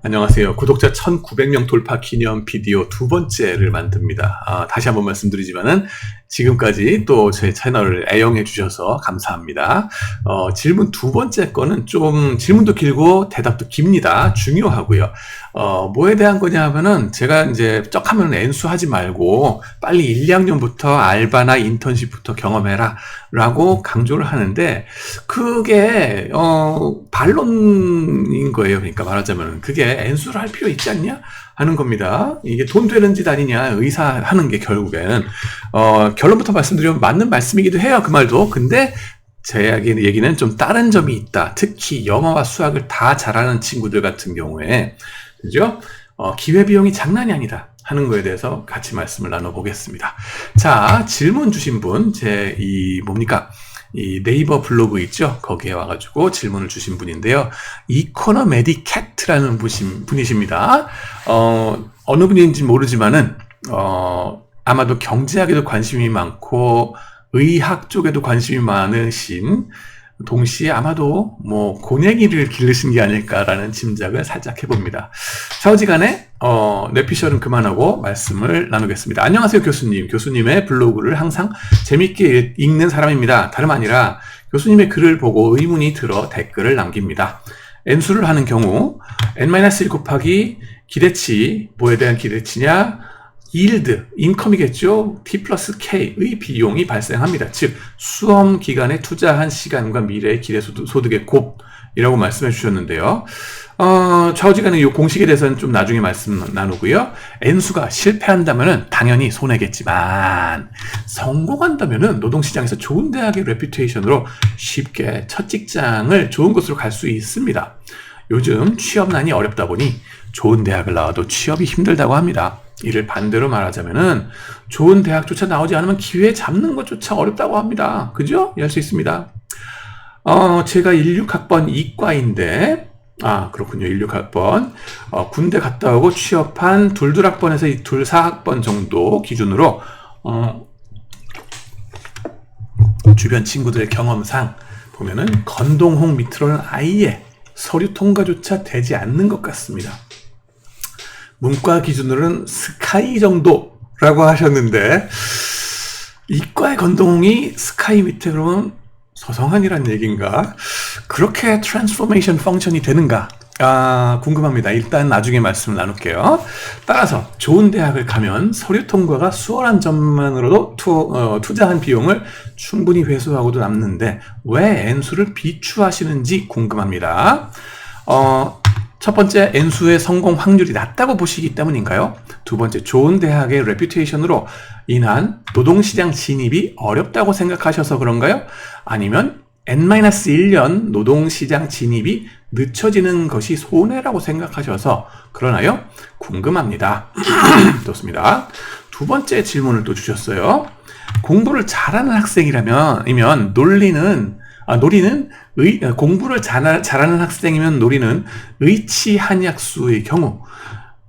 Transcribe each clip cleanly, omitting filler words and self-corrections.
안녕하세요. 구독자 1900명 돌파 기념 비디오 두 번째를 만듭니다. 다시 한번 말씀드리지만은 지금까지 또 제 채널을 애용해 주셔서 감사합니다. 질문 두 번째 거는 좀 질문도 길고 대답도 깁니다. 중요하고요. 뭐에 대한 거냐 하면은 제가 이제 쩍 하면 N수 하지 말고 빨리 1, 2학년부터 알바나 인턴십부터 경험해라 라고 강조를 하는데 그게 반론인 거예요. 그러니까 말하자면 그게 N수를 할 필요 있지 않냐 하는 겁니다. 이게 돈 되는 짓 아니냐 의사 하는 게 결국엔 결론부터 말씀드리면 맞는 말씀이기도 해요. 그 말도. 근데 제 얘기는 좀 다른 점이 있다. 특히 영어와 수학을 다 잘하는 친구들 같은 경우에 그죠? 기회비용이 장난이 아니다 하는 거에 대해서 같이 말씀을 나눠보겠습니다. 자, 질문 주신 분, 이 네이버 블로그 있죠? 거기에 와가지고 질문을 주신 분인데요. 이코노메디캣라는 분이십니다. 어느 분인지 모르지만은, 아마도 경제학에도 관심이 많고, 의학 쪽에도 관심이 많으신, 동시에 아마도 고뇌기를 기르신 게 아닐까라는 짐작을 살짝 해봅니다. 좌우지간에 뇌피셜은 그만하고 말씀을 나누겠습니다. 안녕하세요 교수님. 교수님의 블로그를 항상 재밌게 읽는 사람입니다. 다름 아니라 교수님의 글을 보고 의문이 들어 댓글을 남깁니다. N수를 하는 경우 N-1 곱하기 기대치, 뭐에 대한 기대치냐? yield, 인컴이겠죠. T 플러스 K의 비용이 발생합니다. 즉 수험 기간에 투자한 시간과 미래의 기대소득의 곱이라고 말씀해 주셨는데요. 좌우지간에 이 공식에 대해서는 좀 나중에 말씀 나누고요. N수가 실패한다면은 당연히 손해겠지만 성공한다면은 노동시장에서 좋은 대학의 레퓨테이션으로 쉽게 첫 직장을 좋은 곳으로 갈 수 있습니다. 요즘 취업난이 어렵다 보니 좋은 대학을 나와도 취업이 힘들다고 합니다. 이를 반대로 말하자면은 좋은 대학조차 나오지 않으면 기회 잡는 것조차 어렵다고 합니다. 그죠? 이해할 수 있습니다. 제가 16학번 이과인데 그렇군요. 16학번 군대 갔다 오고 취업한 둘둘학번에서 이 둘사학번 정도 기준으로 주변 친구들의 경험상 보면은 건동홍 밑으로는 아예 서류 통과조차 되지 않는 것 같습니다. 문과 기준으로는 스카이 정도라고 하셨는데 이과의 건동홍이 스카이 밑에 그러면 서성한이란 얘기인가? 그렇게 트랜스포메이션 펑션이 되는가? 궁금합니다. 일단 나중에 말씀을 나눌게요. 따라서 좋은 대학을 가면 서류 통과가 수월한 점만으로도 투자한 비용을 충분히 회수하고도 남는데 왜 N수를 비추하시는지 궁금합니다. 첫 번째, N수의 성공 확률이 낮다고 보시기 때문인가요? 두 번째, 좋은 대학의 레퓨테이션으로 인한 노동시장 진입이 어렵다고 생각하셔서 그런가요? 아니면 N-1년 노동시장 진입이 늦춰지는 것이 손해라고 생각하셔서 그러나요? 궁금합니다. 좋습니다. 두 번째 질문을 또 주셨어요. 공부를 잘하는 학생이면 공부를 잘하는 학생이면 노리는 의치한약수의 경우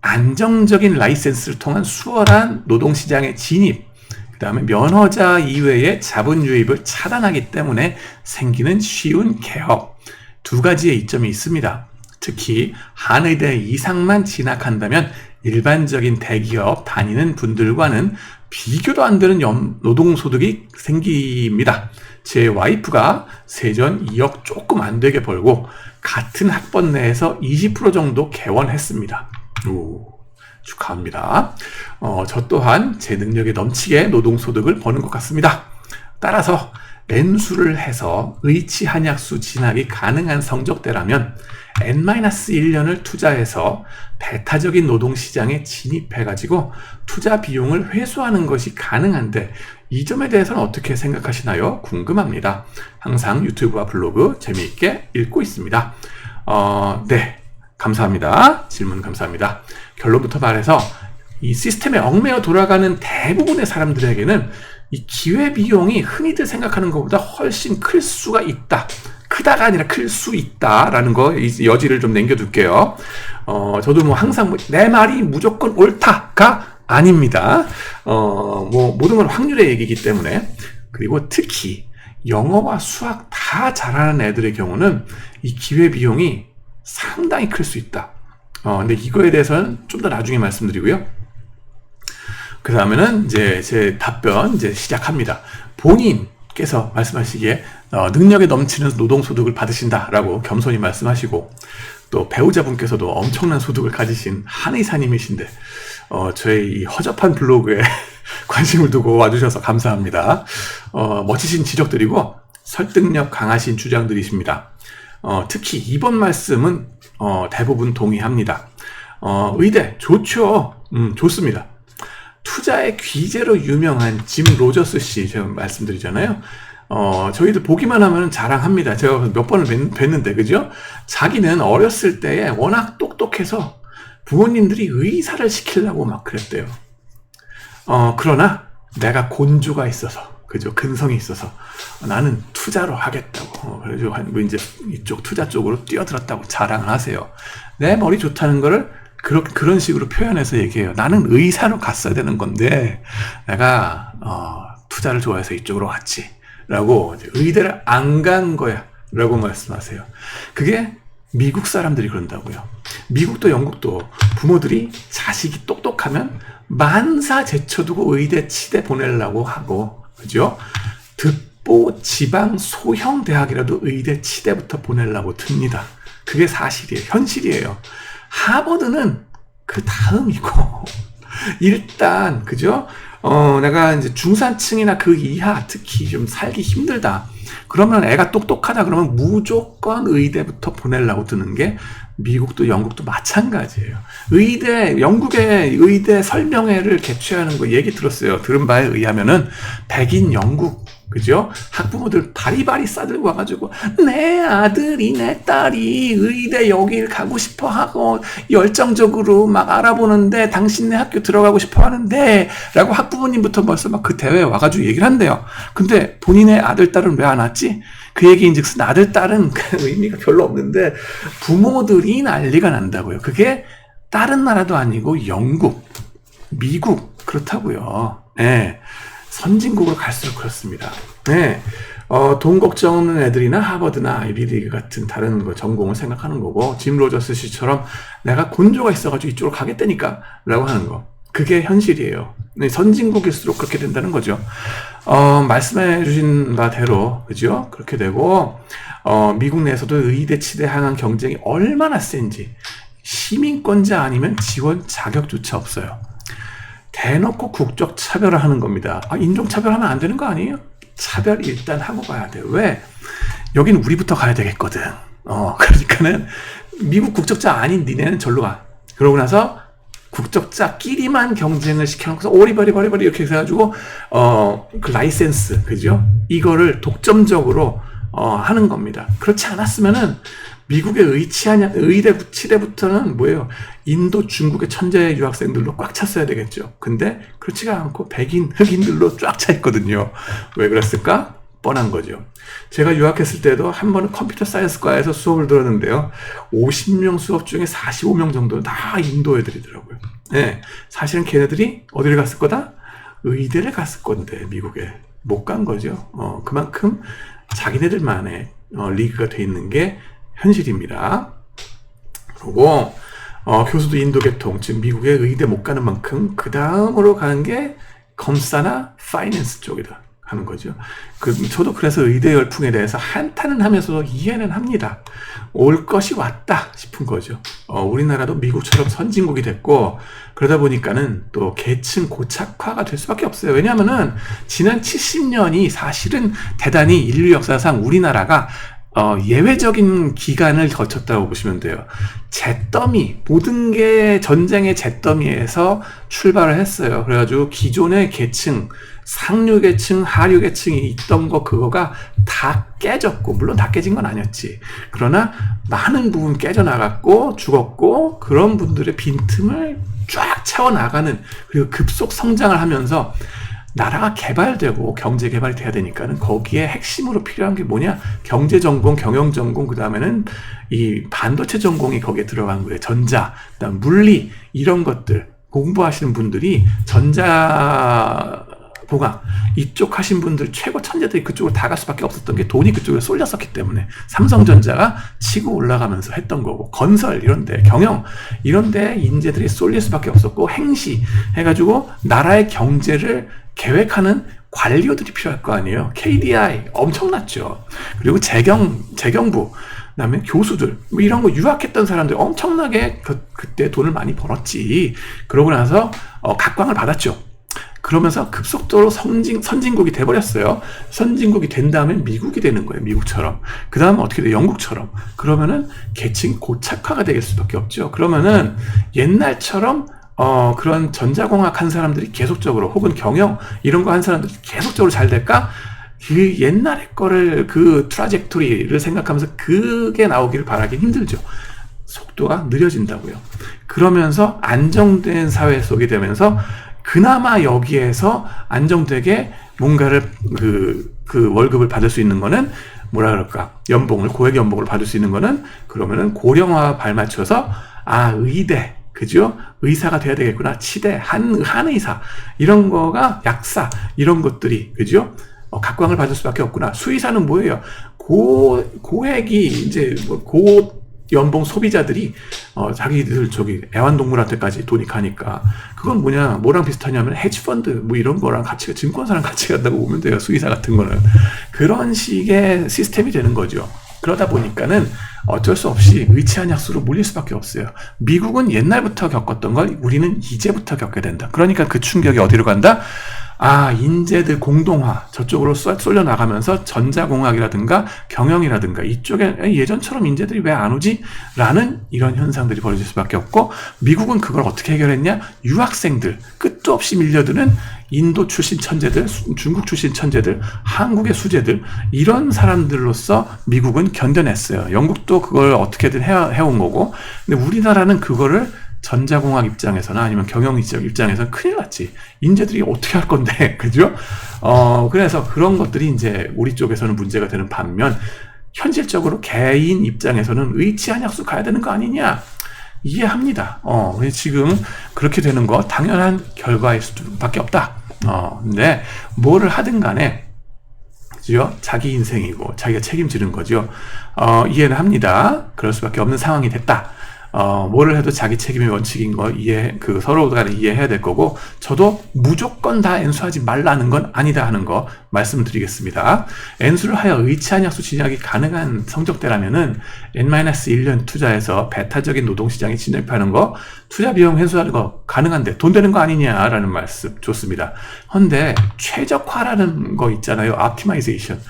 안정적인 라이센스를 통한 수월한 노동시장의 진입, 그 다음에 면허자 이외의 자본 유입을 차단하기 때문에 생기는 쉬운 개업, 두 가지의 이점이 있습니다. 특히 한의대 이상만 진학한다면 일반적인 대기업 다니는 분들과는 비교도 안 되는 노동소득이 생깁니다. 제 와이프가 세전 2억 조금 안 되게 벌고 같은 학번 내에서 20% 정도 개원했습니다. 축하합니다. 저 또한 제 능력에 넘치게 노동소득을 버는 것 같습니다. 따라서 N수를 해서 의치한약수 진학이 가능한 성적대라면 N-1년을 투자해서 배타적인 노동시장에 진입해가지고 투자 비용을 회수하는 것이 가능한데 이 점에 대해서는 어떻게 생각하시나요? 궁금합니다. 항상 유튜브와 블로그 재미있게 읽고 있습니다. 네, 감사합니다. 질문 감사합니다. 결론부터 말해서 이 시스템에 얽매여 돌아가는 대부분의 사람들에게는 이 기회비용이 흔히들 생각하는 것보다 훨씬 클 수가 있다. 크다가 아니라 클 수 있다라는 거 여지를 좀 남겨둘게요. 저도 항상 내 말이 무조건 옳다가 아닙니다. 모든 건 확률의 얘기이기 때문에. 그리고 특히 영어와 수학 다 잘하는 애들의 경우는 이 기회비용이 상당히 클 수 있다. 근데 이거에 대해서는 좀 더 나중에 말씀드리고요. 그 다음에는 이제 제 답변 이제 시작합니다. 본인께서 말씀하시기에 능력에 넘치는 노동소득을 받으신다라고 겸손히 말씀하시고, 또 배우자분께서도 엄청난 소득을 가지신 한의사님이신데 저의 이 허접한 블로그에 관심을 두고 와주셔서 감사합니다. 멋지신 지적들이고 설득력 강하신 주장들이십니다. 특히 이번 말씀은 대부분 동의합니다. 의대 좋죠. 좋습니다. 투자의 귀재로 유명한 짐 로저스 씨 제가 말씀드리잖아요. 저희들 보기만 하면 자랑합니다. 제가 몇 번을 뵀는데, 그죠? 자기는 어렸을 때에 워낙 똑똑해서 부모님들이 의사를 시키려고 막 그랬대요. 그러나 내가 곤주가 있어서, 그죠? 근성이 있어서 나는 투자로 하겠다고. 그래서 이제 이쪽 투자 쪽으로 뛰어들었다고 자랑을 하세요. 내 머리 좋다는 거를 그런 식으로 표현해서 얘기해요. 나는 의사로 갔어야 되는 건데 내가 투자를 좋아해서 이쪽으로 왔지 라고, 의대를 안 간 거야 라고 말씀하세요. 그게 미국 사람들이 그런다고요. 미국도 영국도 부모들이 자식이 똑똑하면 만사 제쳐두고 의대 치대 보내려고 하고, 그죠? 듣보 지방 소형 대학이라도 의대 치대부터 보내려고 듭니다. 그게 사실이에요. 현실이에요. 하버드는 그 다음이고 일단, 그죠? 내가 이제 중산층이나 그 이하 특히 좀 살기 힘들다 그러면, 애가 똑똑하다 그러면 무조건 의대부터 보내려고 드는 게 미국도 영국도 마찬가지예요. 영국의 의대 설명회를 개최하는 거 얘기 들었어요. 들은 바에 의하면은 백인 영국, 그죠? 학부모들 바리바리 싸들고 와가지고 내 아들이 내 딸이 의대 여길 가고 싶어 하고 열정적으로 막 알아보는데 당신네 학교 들어가고 싶어 하는데 라고 학부모님부터 벌써 막 그 대회에 와가지고 얘기를 한대요. 근데 본인의 아들, 딸은 왜 안 왔지? 그 얘기인즉슨 아들, 딸은 그 의미가 별로 없는데 부모들이 난리가 난다고요. 그게 다른 나라도 아니고 영국, 미국 그렇다고요. 네. 선진국으로 갈수록 그렇습니다. 네. 돈 걱정 없는 애들이나 하버드나 아이비리그 같은 다른 전공을 생각하는 거고, 짐 로저스 씨처럼 내가 곤조가 있어가지고 이쪽으로 가겠다니까 라고 하는 거, 그게 현실이에요. 네, 선진국일수록 그렇게 된다는 거죠. 말씀해 주신 바대로, 그죠? 그렇게 되고, 미국 내에서도 의대 치대 향한 경쟁이 얼마나 센지, 시민권자 아니면 지원 자격조차 없어요. 대놓고 국적 차별을 하는 겁니다. 인종 차별하면 안 되는 거 아니에요? 차별 일단 하고 가야 돼요. 왜? 여기는 우리부터 가야 되겠거든. 그러니까는 미국 국적자 아닌 니네는 절로 가. 그러고 나서 국적자끼리만 경쟁을 시켜놓고서 오리버리버리버리 이렇게 해가지고 그 라이센스, 그죠? 이거를 독점적으로 하는 겁니다. 그렇지 않았으면은 미국의 의대 치대부터는 뭐예요? 인도, 중국의 천재 유학생들로 꽉 찼어야 되겠죠. 근데 그렇지가 않고 백인, 흑인들로 쫙 차 있거든요. 왜 그랬을까? 뻔한 거죠. 제가 유학했을 때도 한 번은 컴퓨터 사이언스과에서 수업을 들었는데요. 50명 수업 중에 45명 정도는 다 인도 애들이더라고요. 네, 사실은 걔네들이 어디를 갔을 거다? 의대를 갔을 건데 미국에 못 간 거죠. 그만큼 자기네들만의 리그가 돼 있는 게 현실입니다. 그리고 교수도 인도 계통, 즉 미국의 의대 못 가는 만큼 그 다음으로 가는 게 검사나 파이낸스 쪽이다 하는 거죠. 저도 그래서 의대 열풍에 대해서 한탄은 하면서도 이해는 합니다. 올 것이 왔다 싶은 거죠. 우리나라도 미국처럼 선진국이 됐고, 그러다 보니까는 또 계층 고착화가 될 수밖에 없어요. 왜냐하면은 지난 70년이 사실은 대단히 인류 역사상 우리나라가 예외적인 기간을 거쳤다고 보시면 돼요. 잿더미, 모든 게 전쟁의 잿더미에서 출발을 했어요. 그래가지고 기존의 계층, 상류계층, 하류계층이 있던 그거가 다 깨졌고, 물론 다 깨진 건 아니었지. 그러나 많은 부분 깨져나갔고, 죽었고, 그런 분들의 빈틈을 쫙 채워나가는, 그리고 급속 성장을 하면서 나라가 개발되고 경제 개발이 돼야 되니까는 거기에 핵심으로 필요한 게 뭐냐? 경제 전공, 경영 전공, 그 다음에는 이 반도체 전공이 거기에 들어간 거예요. 전자, 그다음 물리, 이런 것들 공부하시는 분들이 전자 보강 이쪽 하신 분들 최고 천재들이 그쪽으로 다 갈 수밖에 없었던 게 돈이 그쪽에 쏠렸었기 때문에 삼성전자가 치고 올라가면서 했던 거고, 건설 이런데, 경영 이런데 인재들이 쏠릴 수밖에 없었고, 행시 해가지고 나라의 경제를 계획하는 관료들이 필요할 거 아니에요. KDI 엄청났죠. 그리고 재경부, 그다음에 교수들, 뭐 이런 거 유학했던 사람들 엄청나게 그때 돈을 많이 벌었지. 그러고 나서 각광을 받았죠. 그러면서 급속도로 선진국이 돼버렸어요. 선진국이 된 다음에 미국이 되는 거예요. 미국처럼. 그 다음에 어떻게 돼요? 영국처럼. 그러면은 계층 고착화가 될 수밖에 없죠. 그러면은 옛날처럼 그런 전자공학 한 사람들이 계속적으로, 혹은 경영 이런 거 한 사람들이 계속적으로 잘 될까? 그 옛날의 거를, 그 트라젝토리를 생각하면서 그게 나오기를 바라긴 힘들죠. 속도가 느려진다고요. 그러면서 안정된 사회 속이 되면서 그나마 여기에서 안정되게 뭔가를 그 월급을 받을 수 있는 거는, 뭐라 그럴까, 연봉을, 고액 연봉을 받을 수 있는 거는, 그러면은 고령화 발맞춰서 의대, 그죠? 의사가 돼야 되겠구나. 치대, 한의사 이런 거가, 약사 이런 것들이, 그죠? 각광을 받을 수밖에 없구나. 수의사는 뭐예요? 고액이 이제 연봉 소비자들이 자기들 애완동물한테까지 돈이 가니까, 그건 뭐랑 비슷하냐면 헤지펀드 뭐 이런 거랑 같이, 증권사랑 같이 간다고 보면 돼요. 수의사 같은 거는 그런 식의 시스템이 되는 거죠. 그러다 보니까는 어쩔 수 없이 의치한약수로 몰릴 수밖에 없어요. 미국은 옛날부터 겪었던 걸 우리는 이제부터 겪게 된다. 그러니까 그 충격이 어디로 간다? 인재들 공동화, 저쪽으로 쏠려 나가면서 전자공학이라든가 경영이라든가 이쪽에 예전처럼 인재들이 왜 안 오지? 라는 이런 현상들이 벌어질 수밖에 없고, 미국은 그걸 어떻게 해결했냐? 유학생들, 끝도 없이 밀려드는 인도 출신 천재들, 중국 출신 천재들, 한국의 수재들, 이런 사람들로서 미국은 견뎌냈어요. 영국도 그걸 어떻게든 해온 거고, 근데 우리나라는 그거를 전자공학 입장에서나 아니면 경영 입장에서는 큰일 났지. 인재들이 어떻게 할 건데, 그죠? 그래서 그런 것들이 이제 우리 쪽에서는 문제가 되는 반면, 현실적으로 개인 입장에서는 의치한약수 가야 되는 거 아니냐? 이해합니다. 지금 그렇게 되는 거 당연한 결과일 수밖에 없다. 근데 뭐를 하든 간에, 그죠? 자기 인생이고 자기가 책임지는 거죠. 이해는 합니다. 그럴 수밖에 없는 상황이 됐다. 뭐를 해도 자기 책임의 원칙인 거 서로 간에 이해해야 될 거고, 저도 무조건 다 N수하지 말라는 건 아니다 하는 거 말씀드리겠습니다. N수를 하여 의치한약수 진학이 가능한 성적대라면은 N-1년 투자해서 배타적인 노동시장에 진입하는 거, 투자 비용 회수하는 거 가능한데 돈 되는 거 아니냐라는 말씀 좋습니다. 근데 최적화라는 거 있잖아요. optimization.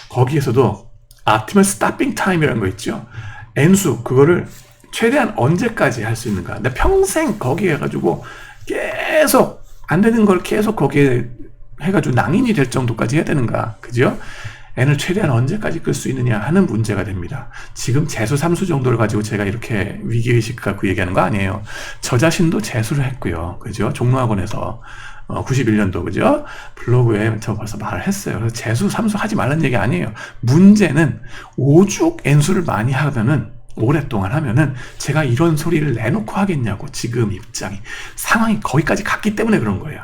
거기에서도 optimal stopping time이라는 거 있죠. N수, 그거를 최대한 언제까지 할 수 있는가? 근데 평생 거기에 해가지고 계속 안 되는 걸 계속 거기에 해가지고 낭인이 될 정도까지 해야 되는가? 그죠? N을 최대한 언제까지 끌 수 있느냐 하는 문제가 됩니다. 지금 재수 3수 정도를 가지고 제가 이렇게 위기의식 갖고 얘기하는 거 아니에요. 저 자신도 재수를 했고요. 그죠? 종로학원에서 91년도, 그죠? 블로그에 저 벌써 말을 했어요. 그래서 재수 3수 하지 말라는 얘기 아니에요. 문제는 오죽 N수를 많이 하면은, 오랫동안 하면은 제가 이런 소리를 내놓고 하겠냐고. 지금 상황이 거기까지 갔기 때문에 그런 거예요.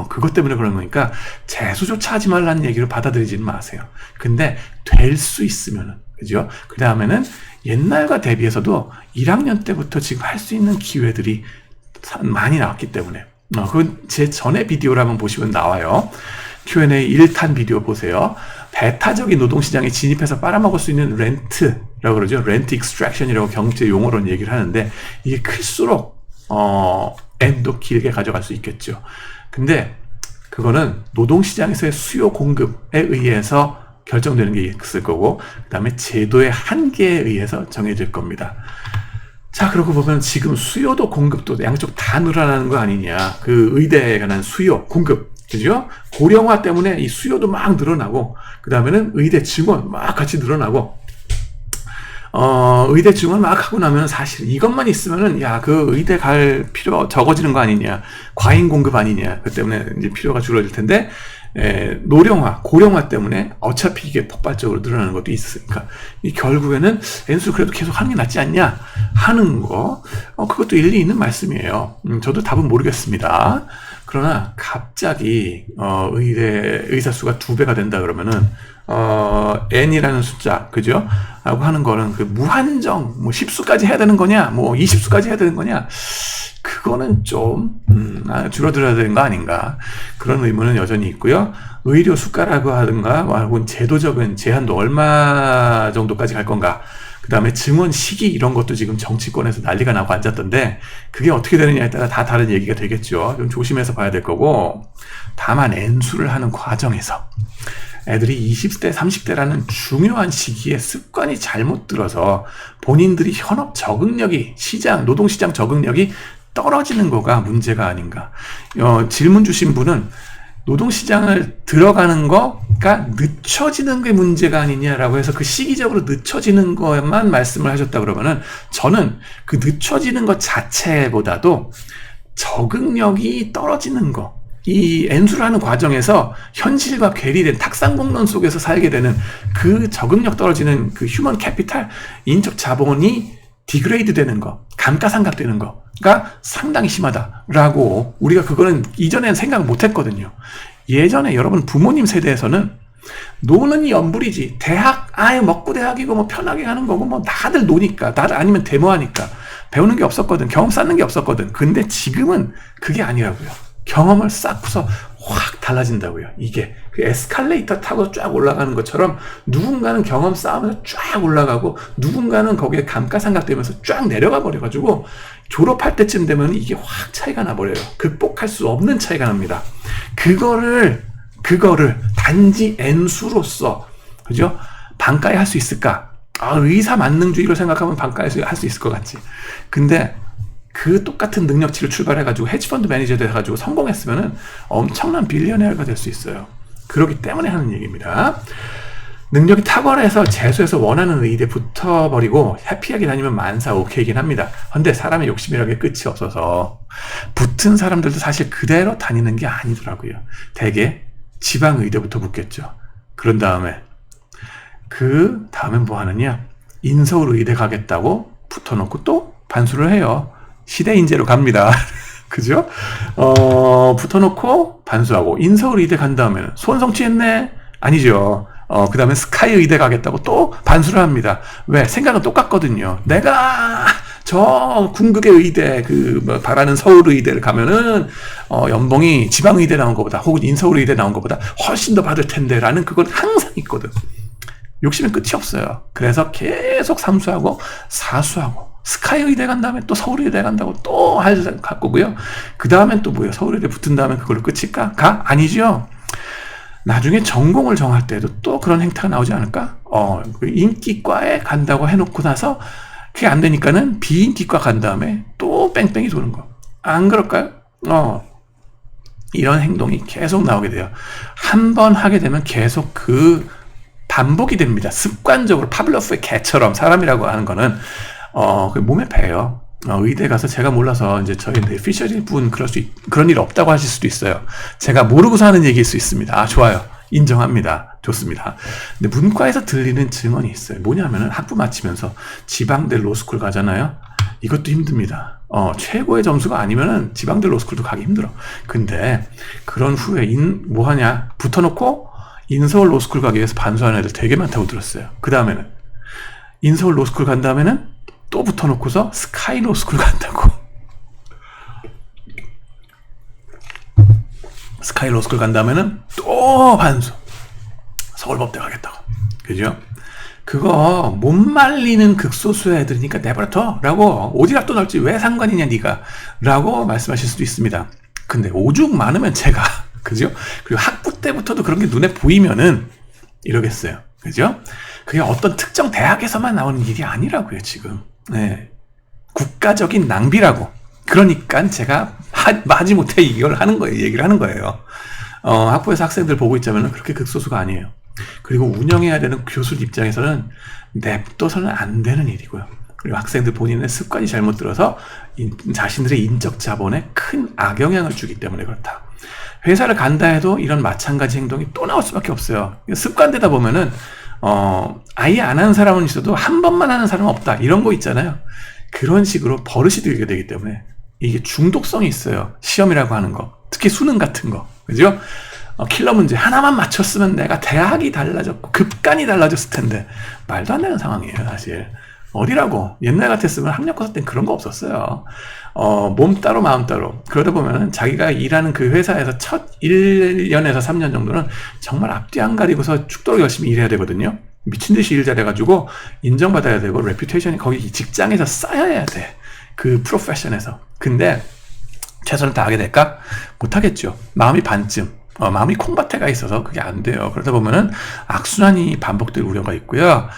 그것 때문에 그런 거니까 재수조차 하지 말라는 얘기를 받아들이지는 마세요. 근데 될 수 있으면은, 그죠? 그 다음에는 옛날과 대비해서도 1학년 때부터 지금 할 수 있는 기회들이 많이 나왔기 때문에, 그건 제 전에 비디오를 한번 보시면 나와요. Q&A 1탄 비디오 보세요. 배타적인 노동시장에 진입해서 빨아먹을 수 있는 렌트라고 그러죠. 렌트 익스트랙션이라고 경제 용어로는 얘기를 하는데, 이게 클수록 N도 길게 가져갈 수 있겠죠. 근데 그거는 노동시장에서의 수요 공급에 의해서 결정되는 게 있을 거고, 그 다음에 제도의 한계에 의해서 정해질 겁니다. 자, 그러고 보면 지금 수요도 공급도 양쪽 다 늘어나는 거 아니냐. 그 의대에 관한 수요, 공급, 그죠? 고령화 때문에 이 수요도 막 늘어나고, 그 다음에는 의대 증원 막 같이 늘어나고, 의대 증원 막 하고 나면 사실 이것만 있으면은, 그 의대 갈 필요 적어지는 거 아니냐. 과잉 공급 아니냐. 그 때문에 이제 필요가 줄어들 텐데, 노령화, 고령화 때문에 어차피 이게 폭발적으로 늘어나는 것도 있으니까 결국에는 N수 그래도 계속 하는 게 낫지 않냐 하는 거, 그것도 일리 있는 말씀이에요. 저도 답은 모르겠습니다. 그러나 갑자기 의사 수가 2배가 된다 그러면은 n이라는 숫자, 그죠? 라고 하는 거는 그 무한정, 뭐 10수까지 해야 되는 거냐, 뭐 20수까지 해야 되는 거냐, 그거는 좀 줄어들어야 되는 거 아닌가, 그런 의문은 여전히 있고요. 의료 수가라고 하든가 혹은 제도적인 제한도 얼마 정도까지 갈 건가, 그 다음에 증원 시기 이런 것도 지금 정치권에서 난리가 나고 앉았던데 그게 어떻게 되느냐에 따라 다 다른 얘기가 되겠죠. 좀 조심해서 봐야 될 거고, 다만 N수를 하는 과정에서 애들이 20대, 30대라는 중요한 시기에 습관이 잘못 들어서 본인들이 현업 적응력이, 노동시장 적응력이 떨어지는 거가 문제가 아닌가. 질문 주신 분은 노동시장을 들어가는 거가 늦춰지는 게 문제가 아니냐라고 해서 그 시기적으로 늦춰지는 것만 말씀을 하셨다 그러면은, 저는 그 늦춰지는 것 자체보다도 적응력이 떨어지는 거, 이 N수를 하는 과정에서 현실과 괴리된 탁상공론 속에서 살게 되는 그 적응력 떨어지는 그 휴먼 캐피탈, 인적 자본이 디그레이드 되는 거, 감가상각 되는 거가 상당히 심하다라고, 우리가 그거는 이전에는 생각을 못 했거든요. 예전에 여러분 부모님 세대에서는 노는이 연불이지, 대학 먹고 대학이고 뭐 편하게 하는 거고 뭐 다들 노니까, 다들 아니면 데모하니까 배우는 게 없었거든, 경험 쌓는 게 없었거든. 근데 지금은 그게 아니라고요. 경험을 쌓고서 확 달라진다고요. 이게 그 에스컬레이터 타고 쫙 올라가는 것처럼 누군가는 경험 쌓으면서 쫙 올라가고 누군가는 거기에 감가상각되면서 쫙 내려가 버려가지고 졸업할 때쯤 되면 이게 확 차이가 나버려요. 극복할 수 없는 차이가 납니다. 그거를 단지 N수로서, 그죠? 반가에 할 수 있을까? 의사 만능주의로 생각하면 반가에 할 수 있을 것 같지. 근데 그 똑같은 능력치를 출발해가지고 헤지펀드 매니저 돼가지고 성공했으면은 엄청난 빌리어네어가 될 수 있어요. 그렇기 때문에 하는 얘기입니다. 능력이 탁월해서 재수해서 원하는 의대에 붙어버리고 해피하게 다니면 만사 오케이긴 합니다. 근데 사람의 욕심이라는 게 끝이 없어서 붙은 사람들도 사실 그대로 다니는 게 아니더라고요. 대개 지방 의대부터 붙겠죠. 그런 다음에 뭐 하느냐, 인서울 의대 가겠다고 붙어놓고 또 반수를 해요. 시대인재로 갑니다. 그죠? 붙어놓고 반수하고 인서울 의대 간 다음에는 손성취했네? 아니죠. 그 다음에 스카이 의대 가겠다고 또 반수를 합니다. 왜? 생각은 똑같거든요. 내가 저 궁극의 의대, 바라는 서울 의대를 가면은 연봉이 지방 의대 나온 것보다 혹은 인서울 의대 나온 것보다 훨씬 더 받을 텐데 라는, 그건 항상 있거든. 욕심은 끝이 없어요. 그래서 계속 삼수하고 사수하고, 스카이 의대 간 다음에 또 서울 의대 간다고 또 할 거고요. 그 다음엔 또 뭐예요? 서울 의대 붙은 다음에 그걸로 끝일까? 아니죠. 나중에 전공을 정할 때도 또 그런 행태가 나오지 않을까? 인기과에 간다고 해놓고 나서 그게 안 되니까는 비인기과 간 다음에 또 뺑뺑이 도는 거. 안 그럴까요? 이런 행동이 계속 나오게 돼요. 한 번 하게 되면 계속 반복이 됩니다. 습관적으로 파블로프의 개처럼 사람이라고 하는 거는 몸에 배요. 의대 가서 제가 몰라서 이제 저희 피셔질 분 그런 일 없다고 하실 수도 있어요. 제가 모르고서 하는 얘기일 수 있습니다. 좋아요. 인정합니다. 좋습니다. 근데 문과에서 들리는 증언이 있어요. 뭐냐면은 학부 마치면서 지방대 로스쿨 가잖아요. 이것도 힘듭니다. 최고의 점수가 아니면은 지방대 로스쿨도 가기 힘들어. 근데 그런 후에 뭐하냐? 붙어놓고 인서울 로스쿨 가기 위해서 반수하는 애들 되게 많다고 들었어요. 그 다음에는 인서울 로스쿨 간 다음에는 또 붙어놓고서 스카이 로스쿨 간다고. 스카이 로스쿨 간 다음에는 또 반수. 서울법대 가겠다고. 그죠? 그거 못 말리는 극소수의 애들이니까 내버려둬 라고, 오지랖도 넓지 왜 상관이냐 니가 라고 말씀하실 수도 있습니다. 근데 오죽 많으면 제가 그죠? 그리고 학부 때부터도 그런 게 눈에 보이면은 이러겠어요. 그죠? 그게 어떤 특정 대학에서만 나오는 일이 아니라고요, 지금. 네. 국가적인 낭비라고. 그러니까 제가 마지못해 이걸 하는 거예요. 얘기를 하는 거예요. 학부에서 학생들 보고 있자면 그렇게 극소수가 아니에요. 그리고 운영해야 되는 교수 입장에서는 냅둬서는 안 되는 일이고요. 그리고 학생들 본인의 습관이 잘못 들어서 자신들의 인적 자본에 큰 악영향을 주기 때문에 그렇다. 회사를 간다 해도 이런 마찬가지 행동이 또 나올 수밖에 없어요. 습관되다 보면은 아예 안 하는 사람은 있어도 한 번만 하는 사람은 없다, 이런 거 있잖아요. 그런 식으로 버릇이 들게 되기 때문에 이게 중독성이 있어요. 시험이라고 하는 거, 특히 수능 같은 거, 그죠? 킬러 문제 하나만 맞췄으면 내가 대학이 달라졌고 급간이 달라졌을 텐데, 말도 안 되는 상황이에요 사실. 어디라고. 옛날 같았으면 학력고사 때는 그런 거 없었어요. 몸 따로 마음 따로. 그러다 보면은 자기가 일하는 그 회사에서 첫 1년에서 3년 정도는 정말 앞뒤 안 가리고서 죽도록 열심히 일해야 되거든요. 미친듯이 일 잘해가지고 인정받아야 되고, 레퓨테이션이 거기 직장에서 쌓여야 돼, 그 프로페션에서. 근데 최선을 다하게 될까? 못하겠죠. 마음이 반쯤, 마음이 콩밭에 가 있어서 그게 안 돼요. 그러다 보면은 악순환이 반복될 우려가 있고요.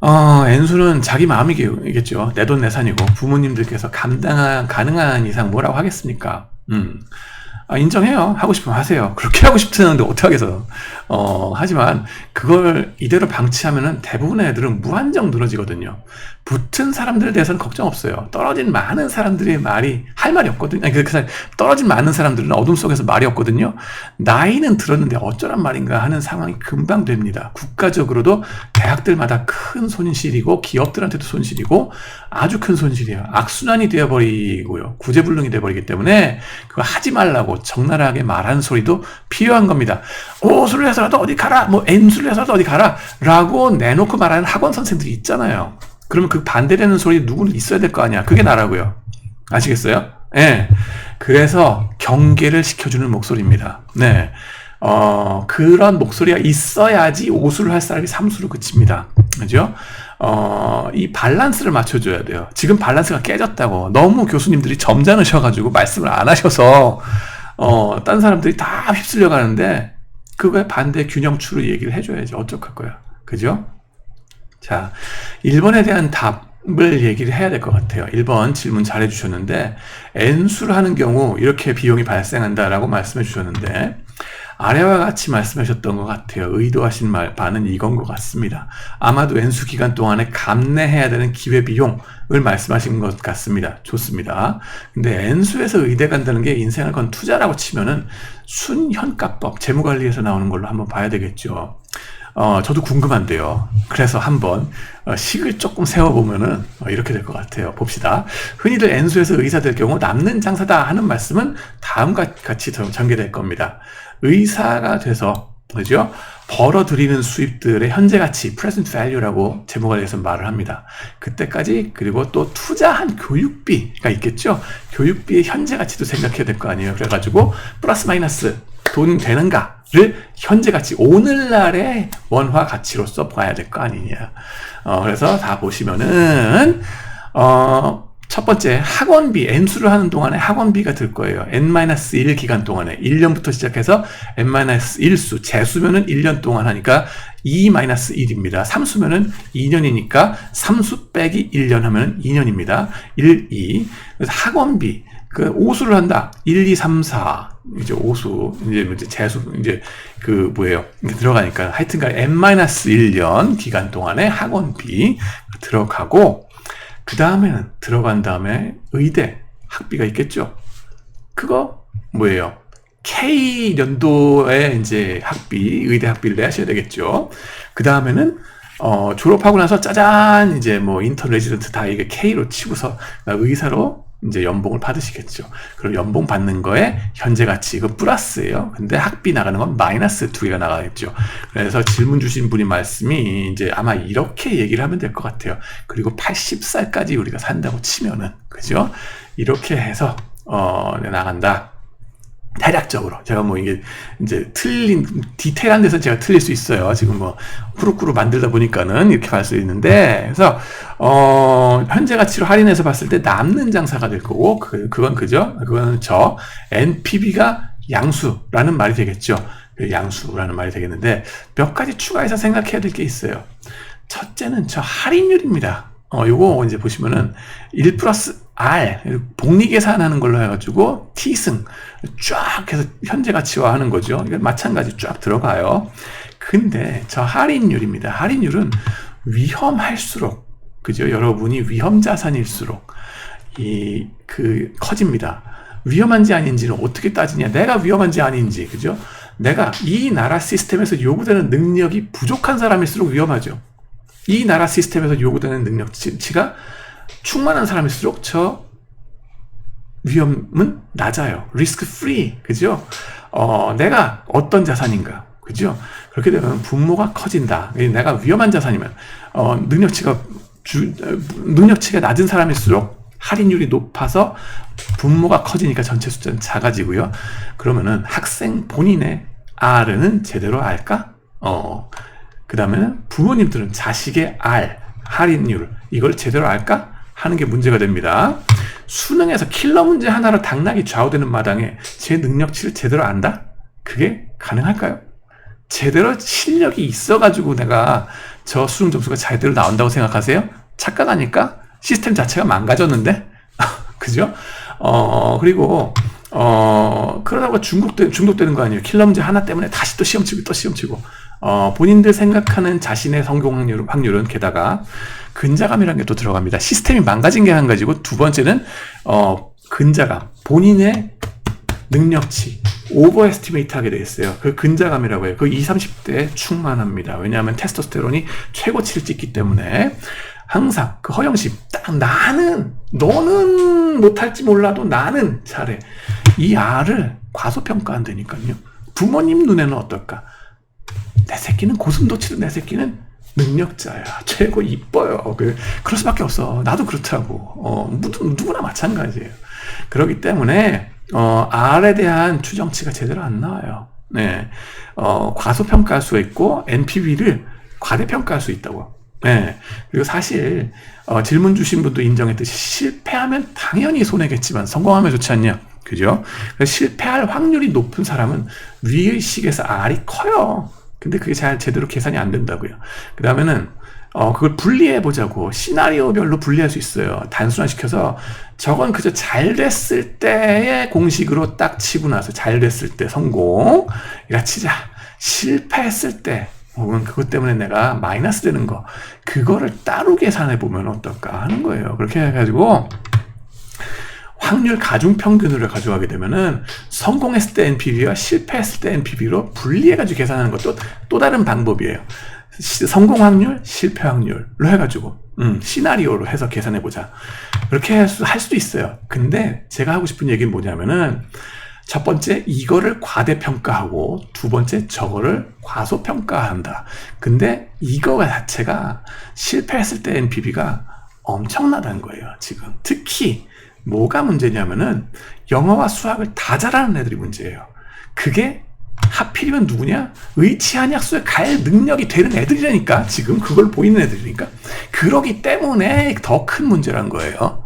N수는 자기 마음이겠죠. 내 돈 내산이고, 부모님들께서 가능한 이상 뭐라고 하겠습니까? 인정해요. 하고 싶으면 하세요. 그렇게 하고 싶은데 어떡하겠어. 하지만 그걸 이대로 방치하면은 대부분의 애들은 무한정 늘어지거든요. 붙은 사람들에 대해서는 걱정 없어요. 떨어진 많은 사람들의 말이 할 말이 없거든요. 아니, 떨어진 많은 사람들은 어둠 속에서 말이 없거든요. 나이는 들었는데 어쩌란 말인가 하는 상황이 금방 됩니다. 국가적으로도 대학들마다 큰 손실이고, 기업들한테도 손실이고, 아주 큰 손실이에요. 악순환이 되어버리고요. 구제불능이 되어버리기 때문에 그거 하지 말라고 적나라하게 말하는 소리도 필요한 겁니다. O수를 해서라도 어디 가라, 뭐 N수를 해서라도 어디 가라 라고 내놓고 말하는 학원 선생들이 있잖아요. 그러면 그 반대되는 소리 누구는 있어야 될 거 아니야. 그게 나라고요. 아시겠어요? 네. 그래서 경계를 시켜주는 목소리입니다. 네. 그런 목소리가 있어야지 오수를 할 사람이 삼수로 그칩니다. 그죠? 이 밸런스를 맞춰줘야 돼요. 지금 밸런스가 깨졌다고 너무 교수님들이 점잖으셔가지고 말씀을 안 하셔서 딴 사람들이 다 휩쓸려 가는데, 그거에 반대 균형추를 얘기를 해줘야지. 어떡할 거야. 그죠? 자, 1번에 대한 답을 얘기를 해야 될 것 같아요. 1번 질문 잘 해주셨는데, N수를 하는 경우 이렇게 비용이 발생한다라고 말씀해 주셨는데, 아래와 같이 말씀하셨던 것 같아요. 의도하신 바는 이건 것 같습니다. 아마도 N수 기간 동안에 감내해야 되는 기회비용을 말씀하신 것 같습니다. 좋습니다. 근데 N수에서 의대 간다는 게 인생을 건 투자라고 치면은 순현가법, 재무관리에서 나오는 걸로 한번 봐야 되겠죠. 저도 궁금한데요. 그래서 한번 식을 조금 세워보면은 이렇게 될 것 같아요. 봅시다. 흔히들 N수에서 의사 될 경우 남는 장사다 하는 말씀은 다음과 같이 전개될 겁니다. 의사가 돼서, 그죠? 벌어들이는 수입들의 현재 가치, present value라고 재무관리에서 말을 합니다. 그때까지, 그리고 또 투자한 교육비가 있겠죠? 교육비의 현재 가치도 생각해야 될 거 아니에요. 그래가지고 플러스 마이너스 돈 되는가를 현재 가치, 오늘날의 원화 가치로서 봐야 될 거 아니냐. 그래서 다 보시면은 첫 번째, 학원비, N수를 하는 동안에 학원비가 들 거예요. N-1 기간 동안에 1년부터 시작해서 N-1수, 재수면은 1년 동안 하니까 2-1입니다. 3수면은 2년이니까 3수 빼기 1년 하면 2년입니다. 1, 2. 그래서 학원비, 그 오수를 한다. 1, 2, 3, 4. 이제 오수, 이제 재수, 이제 그 뭐예요? 들어가니까 하여튼간 N-1년 기간 동안에 학원비 들어가고, 그 다음에는 들어간 다음에 의대 학비가 있겠죠. 그거 뭐예요? K년도에 이제 의대 학비를 내셔야 되겠죠. 그 다음에는 졸업하고 나서 짜잔, 이제 뭐 인턴 레지던트 다 이게 K로 치고서 의사로 이제 연봉을 받으시겠죠. 그럼 연봉 받는 거에 현재 가치, 이거 플러스예요. 근데 학비 나가는 건 마이너스 2개가 나가겠죠. 그래서 질문 주신 분이 말씀이 이제 아마 이렇게 얘기를 하면 될 것 같아요. 그리고 80살까지 우리가 산다고 치면은, 그죠? 이렇게 해서 나간다. 대략적으로 제가 뭐 이게 이제 틀린 디테일한 데서 제가 틀릴 수 있어요. 지금 뭐 후루꾸루 만들다 보니까는 이렇게 갈 수 있는데, 그래서 현재 가치로 할인해서 봤을 때 남는 장사가 될 거고, 그건 그죠? 그건 NPV가 양수라는 말이 되겠죠. 양수라는 말이 되겠는데, 몇 가지 추가해서 생각해야 될 게 있어요. 첫째는 할인율입니다. 요거 이제 보시면은 1 플러스 R, 복리 계산하는 걸로 해가지고 T승 쫙 해서 현재 가치화 하는 거죠. 이건 마찬가지 쫙 들어가요. 근데 할인율입니다. 할인율은 위험할수록, 그죠? 여러분이 위험 자산일수록 커집니다. 위험한지 아닌지는 어떻게 따지냐? 내가 위험한지 아닌지, 그죠? 내가 이 나라 시스템에서 요구되는 능력이 부족한 사람일수록 위험하죠. 이 나라 시스템에서 요구되는 능력치가 충만한 사람일수록 저 위험은 낮아요. 리스크 프리, 그죠? 내가 어떤 자산인가, 그죠? 그렇게 되면 분모가 커진다. 내가 위험한 자산이면 능력치가 낮은 사람일수록 할인율이 높아서 분모가 커지니까 전체 숫자는 작아지고요. 그러면은 학생 본인의 R은 제대로 알까? 그 다음에는 부모님들은 자식의 R, 할인율, 이걸 제대로 알까? 하는 게 문제가 됩니다. 수능에서 킬러 문제 하나로 당락이 좌우되는 마당에 제 능력치를 제대로 안다? 그게 가능할까요? 제대로 실력이 있어가지고 내가 저 수능 점수가 제대로 나온다고 생각하세요? 착각하니까 시스템 자체가 망가졌는데? 그죠? 그리고 그러다가 중독되는 거 아니에요. 킬러 문제 하나 때문에 다시 또 시험 치고 또 시험 치고. 본인들 생각하는 자신의 성공 확률은 게다가 근자감이라는 게 또 들어갑니다. 시스템이 망가진 게 한 가지고, 두 번째는 근자감, 본인의 능력치 오버 에스티메이트 하게 돼 있어요. 그 근자감이라고 해요. 그 20, 30대에 충만합니다. 왜냐하면 테스토스테론이 최고치를 찍기 때문에 항상 그 허영심, 딱 너는 못할지 몰라도 나는 잘해. 이 R을 과소평가한다니까요. 부모님 눈에는 어떨까? 내 새끼는 고슴도치로, 내 새끼는 능력자야, 최고 이뻐요. 그럴 수밖에 없어. 나도 그렇더라고. 누구나 마찬가지예요. 그렇기 때문에 R에 대한 추정치가 제대로 안 나와요. 네, 과소평가할 수가 있고 NPV를 과대평가할 수 있다고. 네, 그리고 사실 질문 주신 분도 인정했듯이 실패하면 당연히 손해겠지만 성공하면 좋지 않냐, 그죠? 실패할 확률이 높은 사람은 위의 식에서 R이 커요. 근데 그게 잘 제대로 계산이 안 된다고요. 그 다음에는 그걸 분리해 보자고. 시나리오별로 분리할 수 있어요. 단순화시켜서 저건 그저 잘 됐을 때의 공식으로 딱 치고 나서 잘 됐을 때 성공 이라 치자. 실패했을 때 혹은 그것 때문에 내가 마이너스 되는 거, 그거를 따로 계산해 보면 어떨까 하는 거예요. 그렇게 해가지고 확률 가중평균으로 가져가게 되면은 성공했을 때 NPV와 실패했을 때 NPV로 분리해가지고 계산하는 것도 또 다른 방법이에요. 성공 확률, 실패 확률로 해가지고 시나리오로 해서 계산해보자. 그렇게 할 수도 있어요. 근데 제가 하고 싶은 얘기는 뭐냐면은, 첫 번째 이거를 과대평가하고 두 번째 저거를 과소평가한다. 근데 이거 자체가 실패했을 때 NPV가 엄청나다는 거예요. 지금 특히 뭐가 문제냐면은 영어와 수학을 다 잘하는 애들이 문제예요. 그게 하필이면 누구냐? 의치한약수에 갈 능력이 되는 애들이라니까. 지금 그걸 보이는 애들이니까. 그러기 때문에 더 큰 문제란 거예요.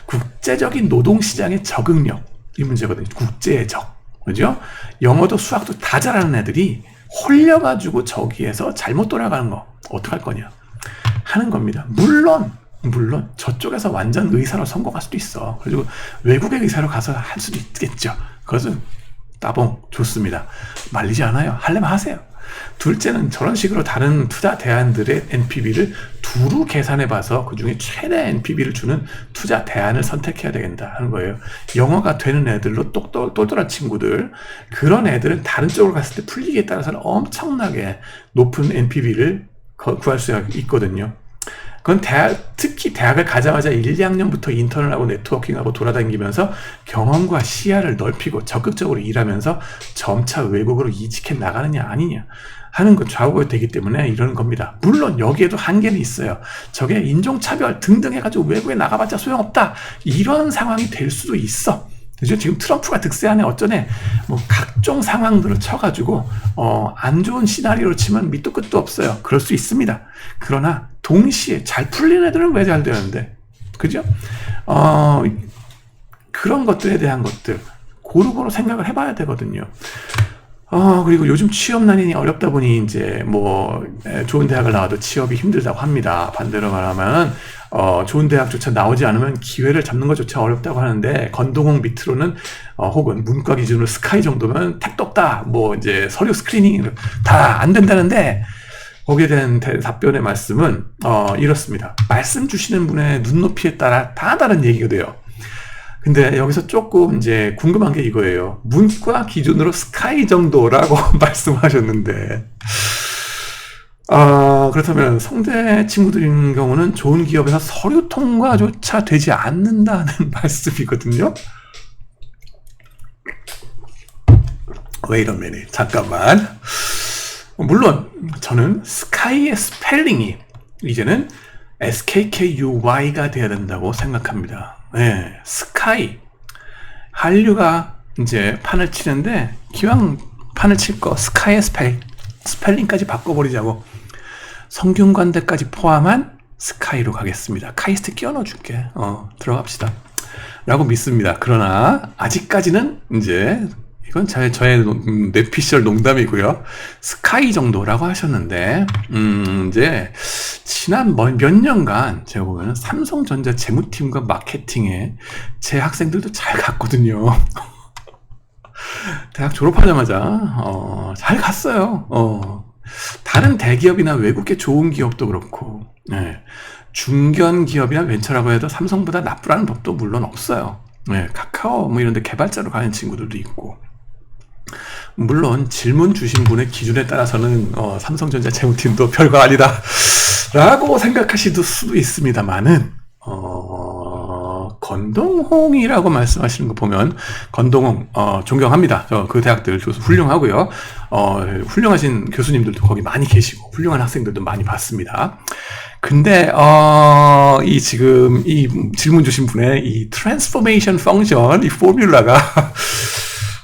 국제적인 노동시장의 적응력, 이 문제거든요. 국제의 적, 그죠? 영어도 수학도 다 잘하는 애들이 홀려가지고 저기에서 잘못 돌아가는 거 어떡할 거냐 하는 겁니다. 물론 저쪽에서 완전 의사로 성공할 수도 있어. 그리고 외국의 의사로 가서 할 수도 있겠죠. 그것은 따봉 좋습니다. 말리지 않아요. 하려면 하세요. 둘째는 저런 식으로 다른 투자 대안들의 NPV를 두루 계산해봐서 그 중에 최대 NPV를 주는 투자 대안을 선택해야 되겠다 하는 거예요. 영어가 되는 애들로 똘똘한 친구들, 그런 애들은 다른 쪽으로 갔을 때 풀리기에 따라서는 엄청나게 높은 NPV를 구할 수 있거든요. 그건 특히 대학을 가자마자 1, 2학년부터 인턴을 하고 네트워킹하고 돌아다니면서 경험과 시야를 넓히고 적극적으로 일하면서 점차 외국으로 이직해 나가느냐 아니냐 하는 건 좌우가 되기 때문에 이러는 겁니다. 물론 여기에도 한계는 있어요. 저게 인종차별 등등 해가지고 외국에 나가봤자 소용없다, 이런 상황이 될 수도 있어. 그죠? 지금 트럼프가 득세하네 어쩌네 뭐 각종 상황들을 쳐가지고 안 좋은 시나리오로 치면 밑도 끝도 없어요. 그럴 수 있습니다. 그러나 동시에 잘 풀리는 애들은 왜 잘 되는데, 그죠? 그런 것들에 대한 것들 고루고루 생각을 해봐야 되거든요. 그리고 요즘 취업난이 어렵다 보니 이제 뭐 좋은 대학을 나와도 취업이 힘들다고 합니다. 반대로 말하면 좋은 대학조차 나오지 않으면 기회를 잡는 것조차 어렵다고 하는데, 건동홍 밑으로는 혹은 문과 기준으로 스카이 정도면 택도 없다, 뭐 이제 서류 스크리닝 다 안 된다는데, 거기에 대한 답변의 말씀은 이렇습니다. 말씀 주시는 분의 눈높이에 따라 다 다른 얘기가 돼요. 근데 여기서 조금 이제 궁금한 게 이거예요. 문과 기준으로 스카이 정도라고 말씀하셨는데, 그렇다면 성대 친구들인 경우는 좋은 기업에서 서류 통과조차 되지 않는다는 말씀이거든요. Wait a minute. 잠깐만. 물론 저는 스카이의 스펠링이 이제는 SKKUY가 돼야 된다고 생각합니다. 네, 스카이. 한류가 이제 판을 치는데 기왕 판을 칠 거 스카이의 스펠링까지 바꿔버리자고, 성균관대까지 포함한 스카이로 가겠습니다. 카이스트 끼워 넣어줄게. 들어갑시다. 라고 믿습니다. 그러나 아직까지는 이제 이건 저의 뇌피셜 농담이고요. 스카이 정도라고 하셨는데, 이제 지난 몇 년간 제가 보면 삼성전자 재무팀과 마케팅에 제 학생들도 잘 갔거든요. 대학 졸업하자마자 잘 갔어요. 다른 대기업이나 외국계 좋은 기업도 그렇고, 네, 중견 기업이나 벤처라고 해도 삼성보다 나쁘라는 법도 물론 없어요. 네, 카카오 뭐 이런 데 개발자로 가는 친구들도 있고, 물론 질문 주신 분의 기준에 따라서는 삼성전자 재무팀도 별거 아니다 라고 생각하실 수도 있습니다만은, 건동홍이라고 말씀하시는 거 보면, 건동홍 존경합니다. 그 대학들 교수 훌륭하고요. 훌륭하신 교수님들도 거기 많이 계시고 훌륭한 학생들도 많이 봤습니다. 근데 이 지금 이 질문 주신 분의 이 트랜스포메이션 펑션, 이 포뮬라가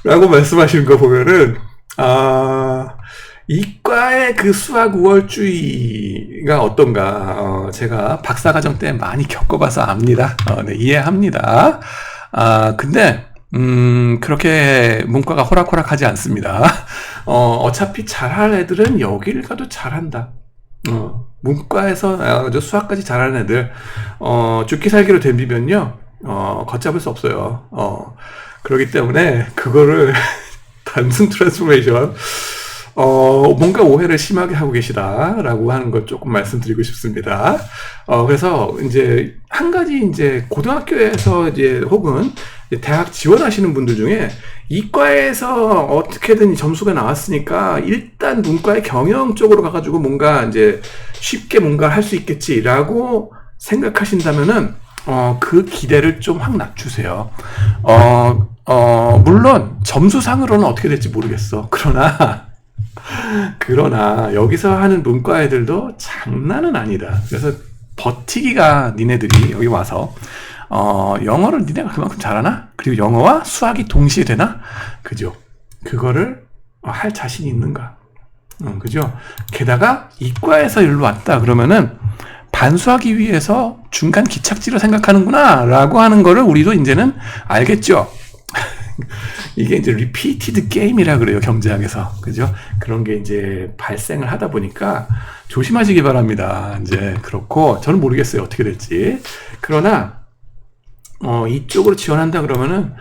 라고 말씀하시는 거 보면은, 이과의 그 수학 우월주의가 어떤가, 제가 박사과정 때 많이 겪어봐서 압니다. 네, 이해합니다. 근데, 그렇게 문과가 호락호락하지 않습니다. 어차피 잘할 애들은 여길 가도 잘한다. 문과에서 수학까지 잘하는 애들, 죽기 살기로 덤비면요, 걷잡을 수 없어요. 그렇기 때문에 그거를 단순 트랜스포메이션, 뭔가 오해를 심하게 하고 계시다라고 하는 걸 조금 말씀드리고 싶습니다. 그래서 이제 한 가지, 이제 고등학교에서 이제 혹은 대학 지원하시는 분들 중에 이과에서 어떻게든 점수가 나왔으니까 일단 문과의 경영 쪽으로 가가지고 뭔가 이제 쉽게 뭔가 할 수 있겠지라고 생각하신다면은, 그 기대를 좀 확 낮추세요. 물론 점수상으로는 어떻게 될지 모르겠어. 그러나 여기서 하는 문과 애들도 장난은 아니다. 그래서 버티기가, 니네들이 여기 와서 영어를 니네가 그만큼 잘하나? 그리고 영어와 수학이 동시에 되나? 그죠? 그거를 할 자신이 있는가? 그죠? 게다가 이과에서 일로 왔다 그러면은 반수하기 위해서 중간 기착지로 생각하는구나 라고 하는 거를 우리도 이제는 알겠죠. 이게 이제 리피티드 게임이라 그래요, 경제학에서. 그죠? 그런 게 이제 발생을 하다 보니까 조심하시기 바랍니다. 이제 그렇고, 저는 모르겠어요, 어떻게 될지. 그러나 이쪽으로 지원한다 그러면은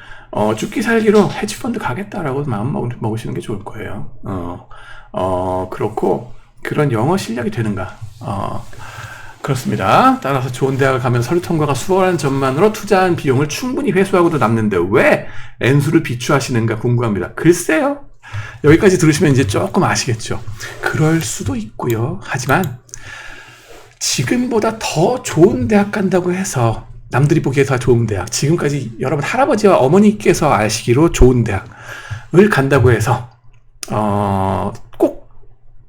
죽기 살기로 헤지펀드 가겠다라고 마음 먹으시는 게 좋을 거예요. 그렇고, 그런 영어 실력이 되는가? 그렇습니다. 따라서 좋은 대학을 가면 서류 통과가 수월한 점만으로 투자한 비용을 충분히 회수하고도 남는데 왜 N수를 비추하시는가 궁금합니다. 글쎄요. 여기까지 들으시면 이제 조금 아시겠죠. 그럴 수도 있고요. 하지만 지금보다 더 좋은 대학 간다고 해서, 남들이 보기에 더 좋은 대학, 지금까지 여러분 할아버지와 어머니께서 아시기로 좋은 대학을 간다고 해서 꼭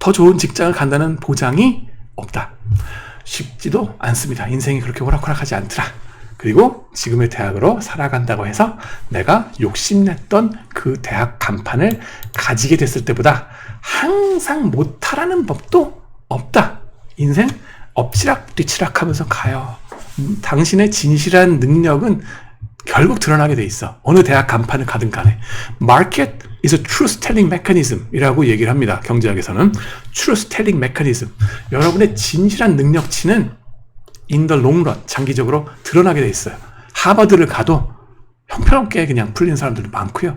더 좋은 직장을 간다는 보장이 없다. 쉽지도 않습니다. 인생이 그렇게 호락호락하지 않더라. 그리고 지금의 대학으로 살아간다고 해서 내가 욕심냈던 그 대학 간판을 가지게 됐을 때보다 항상 못하라는 법도 없다. 인생 엎치락 뒤치락 하면서 가요. 당신의 진실한 능력은 결국 드러나게 돼 있어. 어느 대학 간판을 가든 간에. Market is a truth telling mechanism 이라고 얘기를 합니다. 경제학에서는. truth telling mechanism. 여러분의 진실한 능력치는 in the long run, 장기적으로 드러나게 돼 있어요. 하버드를 가도 형편없게 그냥 풀리는 사람들도 많고요.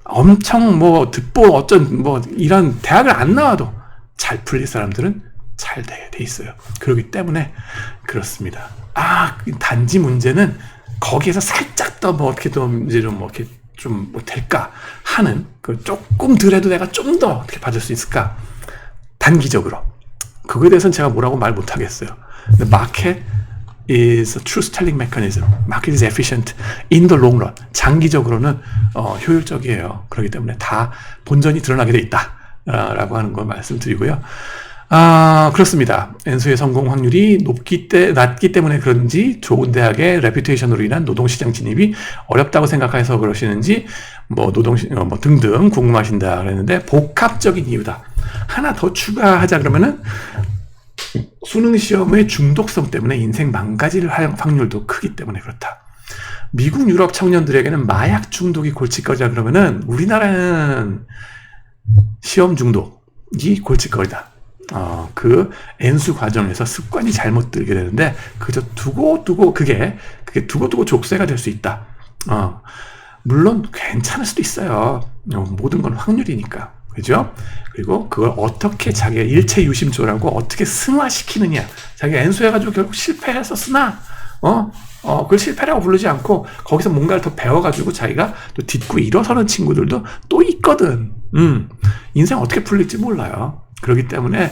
엄청 듣보 이런 대학을 안 나와도 잘 풀릴 사람들은 잘 돼 있어요. 그렇기 때문에 그렇습니다. 단지 문제는 거기에서 살짝 더 뭐 어떻게 좀 이제 좀 뭐 이렇게 좀 뭐 될까 하는 그 조금 덜해도 내가 좀 더 어떻게 받을 수 있을까 단기적으로 그거에 대해서는 제가 뭐라고 말 못하겠어요. The market is a truth telling mechanism. Market is efficient in the long run. 장기적으로는 효율적이에요. 그렇기 때문에 다 본전이 드러나게 돼 있다 라고 하는 걸 말씀드리고요. 그렇습니다. 엔수의 성공 확률이 낮기 때문에 그런지 좋은 대학의 레퓨테이션으로 인한 노동시장 진입이 어렵다고 생각해서 그러시는지 뭐 등등 궁금하신다 그랬는데 복합적인 이유다. 하나 더 추가하자 그러면은 수능 시험의 중독성 때문에 인생 망가질 확률도 크기 때문에 그렇다. 미국, 유럽 청년들에게는 마약 중독이 골칫거리다 그러면은 우리나라는 시험 중독이 골칫거리다. 그 N수 과정에서 습관이 잘못 들게 되는데 그저 두고두고 그게 두고두고 족쇄가 될 수 있다. 물론 괜찮을 수도 있어요. 모든 건 확률이니까. 그죠? 그리고 그걸 어떻게 자기가 일체 유심조라고 어떻게 승화시키느냐. 자기가 N수 해가지고 결국 실패해서 쓰나? 그걸 실패라고 부르지 않고 거기서 뭔가를 더 배워가지고 자기가 또 딛고 일어서는 친구들도 또 있거든. 인생 어떻게 풀릴지 몰라요. 그렇기 때문에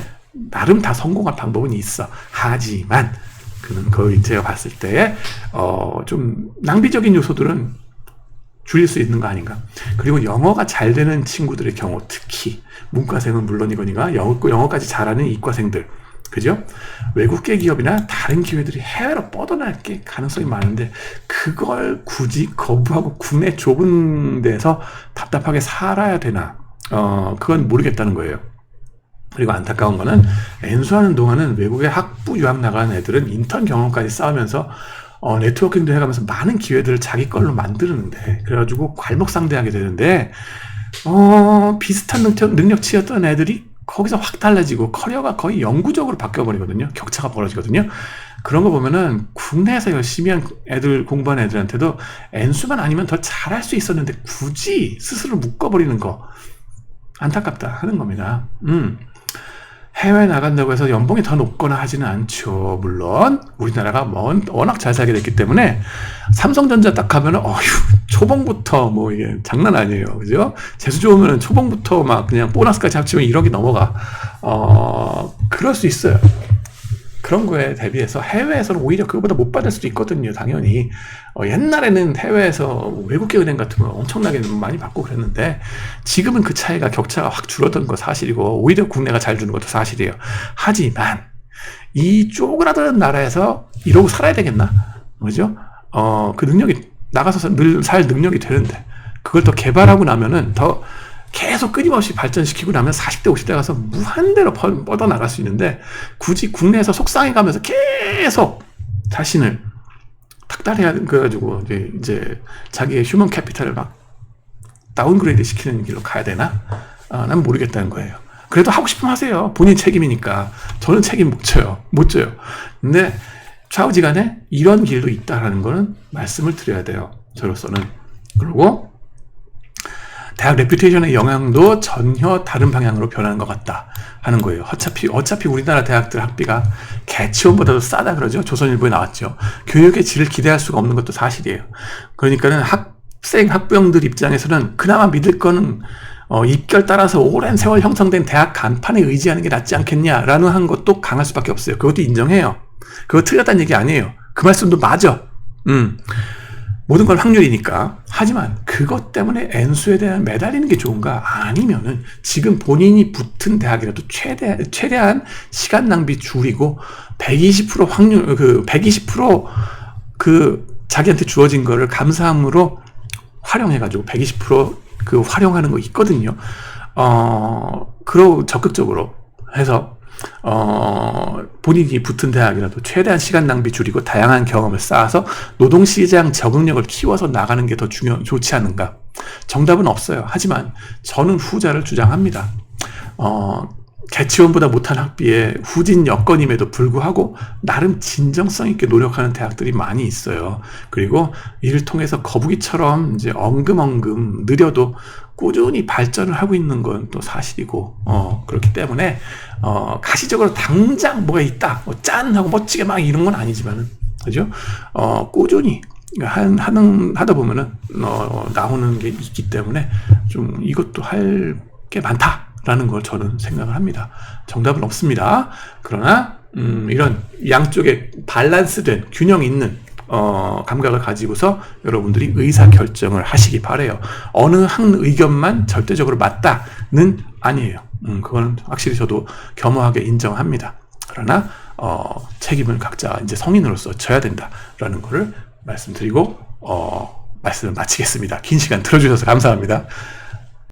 나름 다 성공할 방법은 있어. 하지만 그건 제가 봤을 때 좀 낭비적인 요소들은 줄일 수 있는 거 아닌가. 그리고 영어가 잘 되는 친구들의 경우 특히 문과생은 물론이거니와 영어까지 잘하는 이과생들 그죠? 외국계 기업이나 다른 기회들이 해외로 뻗어날 게 가능성이 많은데 그걸 굳이 거부하고 국내 좁은 데서 답답하게 살아야 되나 그건 모르겠다는 거예요. 그리고 안타까운 거는 N수하는 동안은 외국에 학부 유학 나가는 애들은 인턴 경험까지 쌓으면서 네트워킹도 해가면서 많은 기회들을 자기 걸로 만드는데 그래가지고 괄목상대하게 되는데 비슷한 능력치였던 애들이 거기서 확 달라지고 커리어가 거의 영구적으로 바뀌어버리거든요. 격차가 벌어지거든요. 그런 거 보면은 국내에서 열심히 한 애들 공부한 애들한테도 N수만 아니면 더 잘할 수 있었는데 굳이 스스로 묶어버리는 거 안타깝다 하는 겁니다. 해외 나간다고 해서 연봉이 더 높거나 하지는 않죠. 물론 우리나라가 워낙 잘 살게 됐기 때문에 삼성전자 딱 가면은 초봉부터 뭐 이게 장난 아니에요. 그죠? 재수 좋으면 초봉부터 막 그냥 보너스까지 합치면 1억이 넘어가. 그럴 수 있어요. 그런 거에 대비해서 해외에서는 오히려 그거보다 못 받을 수도 있거든요. 당연히 옛날에는 해외에서 외국계 은행 같은 거 엄청나게 많이 받고 그랬는데 지금은 그 차이가 격차가 확 줄어든 거 사실이고 오히려 국내가 잘 주는 것도 사실이에요. 하지만 이 쪼그라드는 나라에서 이러고 살아야 되겠나? 그죠? 그 능력이 나가서 살 능력이 되는데 그걸 더 개발하고 나면은 더 계속 끊임없이 발전시키고 나면 40대, 50대 가서 무한대로 뻗어나갈 수 있는데 굳이 국내에서 속상해가면서 계속 자신을 탁달해야 그래가지고 이제 자기의 휴먼 캐피탈을 막 다운그레이드 시키는 길로 가야 되나? 난 모르겠다는 거예요. 그래도 하고 싶으면 하세요. 본인 책임이니까. 저는 책임 못 져요. 근데 좌우지간에 이런 길도 있다라는 거는 말씀을 드려야 돼요. 저로서는. 그리고 대학 레퓨테이션의 영향도 전혀 다른 방향으로 변하는 것 같다 하는 거예요. 어차피 우리나라 대학들 학비가 개치원보다도 싸다 그러죠. 조선일보에 나왔죠. 교육의 질을 기대할 수가 없는 것도 사실이에요. 그러니까는 학부형들 입장에서는 그나마 믿을 거는 입결 따라서 오랜 세월 형성된 대학 간판에 의지하는 게 낫지 않겠냐라는 한 것도 강할 수밖에 없어요. 그것도 인정해요. 그거 틀렸다는 얘기 아니에요. 그 말씀도 맞아. 모든 건 확률이니까. 하지만 그것 때문에 N수에 대한 매달리는 게 좋은가? 아니면은 지금 본인이 붙은 대학이라도 최대한 시간 낭비 줄이고 120% 확률, 120% 자기한테 주어진 거를 감사함으로 활용해가지고 120% 활용하는 거 있거든요. 그러고 적극적으로 해서 본인이 붙은 대학이라도 최대한 시간 낭비 줄이고 다양한 경험을 쌓아서 노동시장 적응력을 키워서 나가는 게 더 좋지 않은가? 정답은 없어요. 하지만 저는 후자를 주장합니다. 개치원보다 못한 학비에 후진 여건임에도 불구하고 나름 진정성 있게 노력하는 대학들이 많이 있어요. 그리고 이를 통해서 거북이처럼 이제 엉금엉금 느려도 꾸준히 발전을 하고 있는 건 또 사실이고, 그렇기 때문에, 가시적으로 당장 뭐가 있다, 짠! 하고 멋지게 막 이런 건 아니지만은, 그죠? 꾸준히 하다 보면은 나오는 게 있기 때문에 좀 이것도 할 게 많다라는 걸 저는 생각을 합니다. 정답은 없습니다. 그러나 이런 양쪽에 밸런스된 균형 있는 감각을 가지고서 여러분들이 의사 결정을 하시기 바래요. 어느 한 의견만 절대적으로 맞다는 아니에요. 그거는 확실히 저도 겸허하게 인정합니다. 그러나 책임을 각자 이제 성인으로서 져야 된다라는 거를 말씀드리고 말씀을 마치겠습니다. 긴 시간 들어주셔서 감사합니다.